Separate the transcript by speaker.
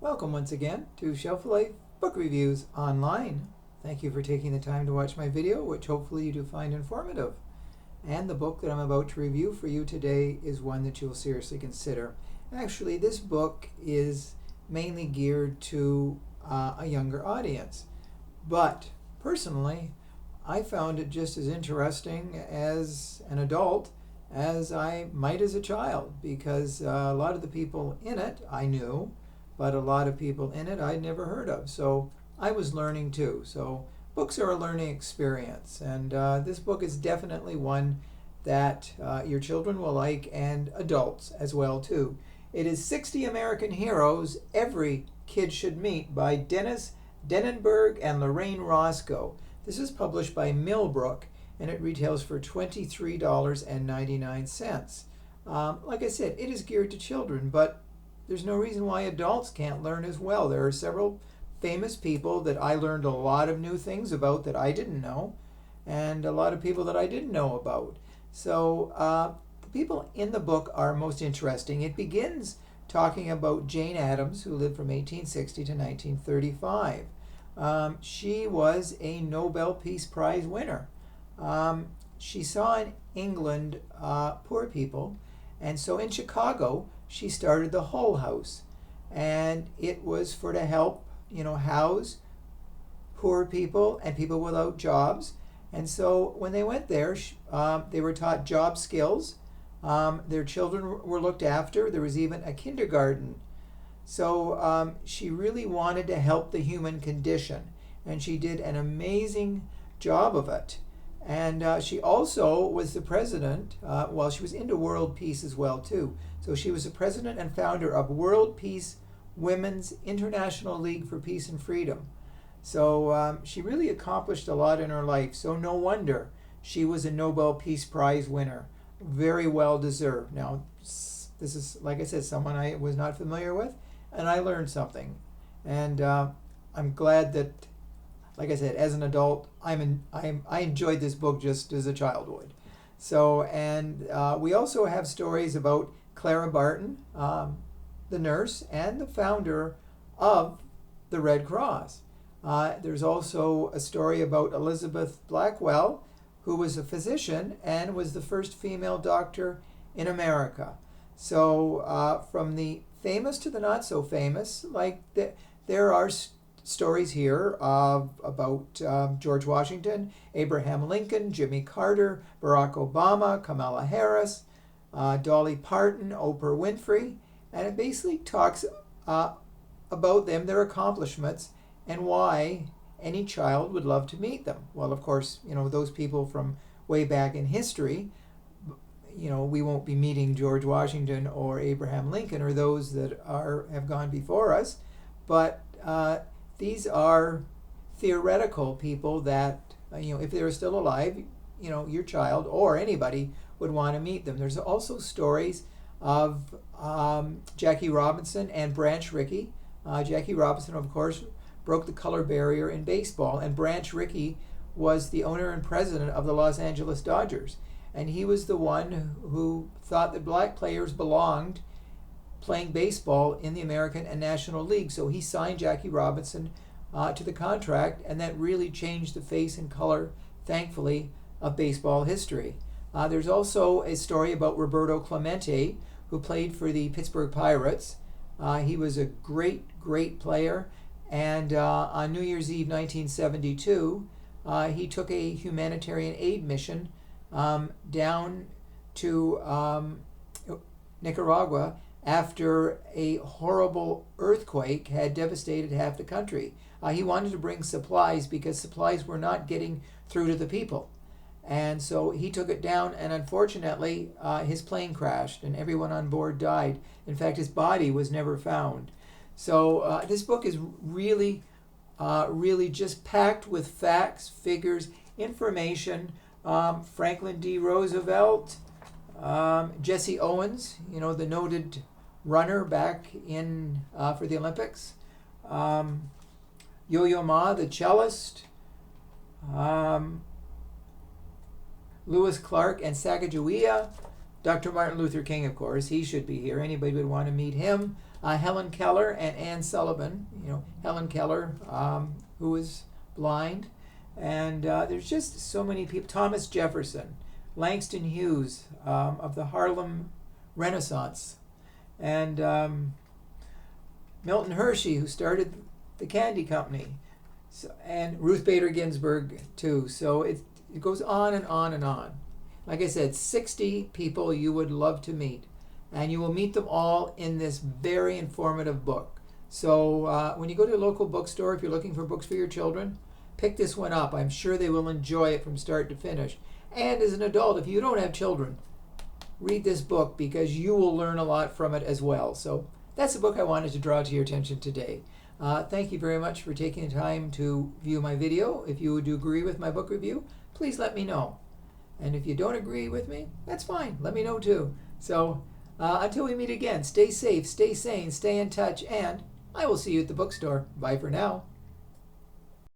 Speaker 1: Welcome once again to Shelf Life Book Reviews Online. Thank you for taking the time to watch my video, which hopefully you do find informative. And the book that I'm about to review for you today is one that you'll seriously consider. Actually, this book is mainly geared to a younger audience. But personally, I found it just as interesting as an adult as I might as a child, because a lot of the people in it I knew, but a lot of people in it I'd never heard of. So I was learning too. So books are a learning experience, and this book is definitely one that your children will like, and adults as well too. It is 60 American Heroes Every Kid Should Meet by Denenberg and Lorraine Roscoe. This is published by Millbrook, and it retails for $23.99. Like I said, it is geared to children, but there's no reason why adults can't learn as well. There are several famous people that I learned a lot of new things about that I didn't know, and a lot of people that I didn't know about. So the people in the book are most interesting. It begins talking about Jane Addams, who lived from 1860 to 1935. She was a Nobel Peace Prize winner. She saw in England poor people, and so in Chicago she started the Hull House, and it was for to help house poor people and people without jobs. And so when they went there, they were taught job skills. Their children were looked after. There was even a kindergarten. So she really wanted to help the human condition, and she did an amazing job of it. And she also was the president, she was into world peace as well too. So she was the president and founder of World Peace Women's International League for Peace and Freedom. So she really accomplished a lot in her life. So no wonder she was a Nobel Peace Prize winner. Very well deserved. Now, this is, like I said, someone I was not familiar with, and I learned something. And I'm glad that, like I said, as an adult, I enjoyed this book just as a child would. So, and we also have stories about Clara Barton, the nurse and the founder of the Red Cross. There's also a story about Elizabeth Blackwell, who was a physician and was the first female doctor in America. So from the famous to the not so famous, there are stories here about George Washington, Abraham Lincoln, Jimmy Carter, Barack Obama, Kamala Harris, Dolly Parton, Oprah Winfrey, and it basically talks about them, their accomplishments, and why any child would love to meet them. Well, of course, those people from way back in history, we won't be meeting George Washington or Abraham Lincoln or those that have gone before us, but these are theoretical people that, if they were still alive, your child or anybody would want to meet them. There's also stories of Jackie Robinson and Branch Rickey. Jackie Robinson, of course, broke the color barrier in baseball, and Branch Rickey was the owner and president of the Los Angeles Dodgers. And he was the one who thought that black players belonged playing baseball in the American and National League. So he signed Jackie Robinson to the contract, and that really changed the face and color, thankfully, of baseball history. There's also a story about Roberto Clemente, who played for the Pittsburgh Pirates. He was a great, great player, and on New Year's Eve 1972, he took a humanitarian aid mission down to Nicaragua after a horrible earthquake had devastated half the country. He wanted to bring supplies because supplies were not getting through to the people. And so he took it down, and unfortunately, his plane crashed, and everyone on board died. In fact, his body was never found. So this book is really just packed with facts, figures, information. Franklin D. Roosevelt, Jesse Owens, the noted runner back in for the Olympics, Yo-Yo Ma, the cellist, Lewis Clark and Sacagawea, Dr. Martin Luther King, of course, he should be here. Anybody would want to meet him. Helen Keller and Anne Sullivan. Helen Keller, who was blind. And there's just so many people. Thomas Jefferson, Langston Hughes of the Harlem Renaissance, and Milton Hershey, who started the candy company, and Ruth Bader Ginsburg too. So it goes on and on and on. Like I said, 60 people you would love to meet, and you will meet them all in this very informative book. So when you go to a local bookstore, if you're looking for books for your children, pick this one up. I'm sure they will enjoy it from start to finish. And as an adult, if you don't have children, read this book because you will learn a lot from it as well. So that's the book I wanted to draw to your attention today. Thank you very much for taking the time to view my video. If you do agree with my book review, please let me know. And if you don't agree with me, that's fine. Let me know too. So until we meet again, stay safe, stay sane, stay in touch, and I will see you at the bookstore. Bye for now.